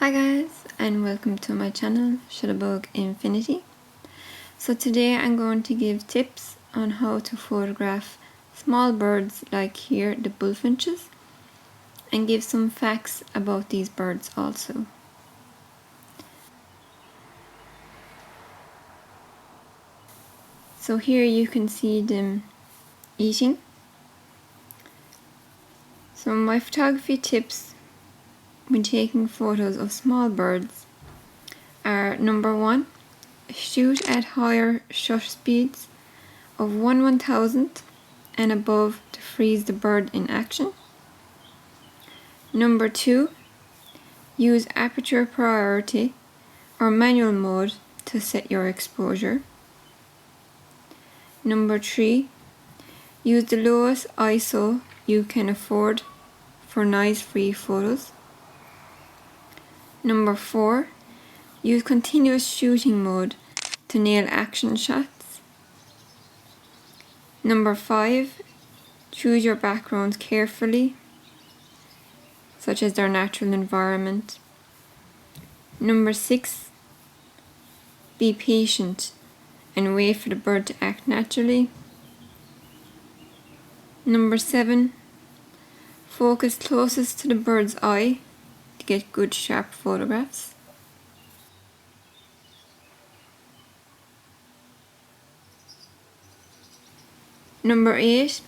Hi guys, and welcome to my channel Shutterbug Infinity. So today I'm going to give tips on how to photograph small birds like here, the bullfinches, and give some facts about these birds also. So here you can see them eating. So my photography tips when taking photos of small birds are: number 1, shoot at higher shutter speeds of 1/1000th and above to freeze the bird in action. Number 2, use aperture priority or manual mode to set your exposure. Number 3, use the lowest ISO you can afford for noise-free photos. Number 4, use continuous shooting mode to nail action shots. Number 5, choose your backgrounds carefully, such as their natural environment. Number 6, be patient and wait for the bird to act naturally. Number 7, focus closest to the bird's eye to get good sharp photographs. Number 8,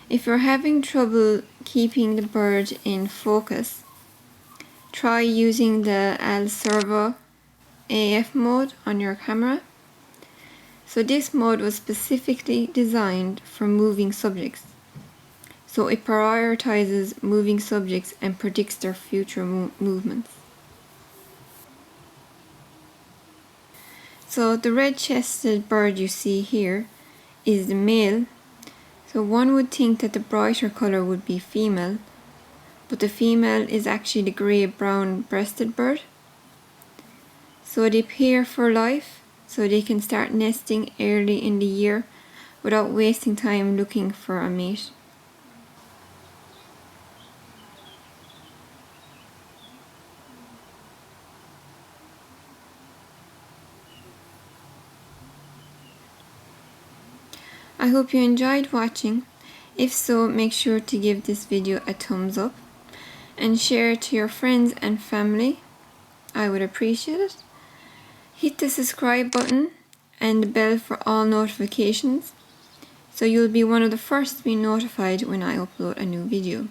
if you're having trouble keeping the bird in focus, try using the Al-Servo AF mode on your camera. So this mode was specifically designed for moving subjects. So it prioritizes moving subjects and predicts their future movements. So the red-chested bird you see here is the male. So one would think that the brighter color would be female, but the female is actually the grey-brown breasted bird. So they pair for life, so they can start nesting early in the year without wasting time looking for a mate. I hope you enjoyed watching. If so, make sure to give this video a thumbs up and share it to your friends and family. I would appreciate it. Hit the subscribe button and the bell for all notifications, so you'll be one of the first to be notified when I upload a new video.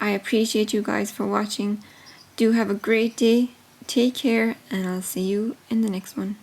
I appreciate you guys for watching. Do have a great day, take care, and I'll see you in the next one.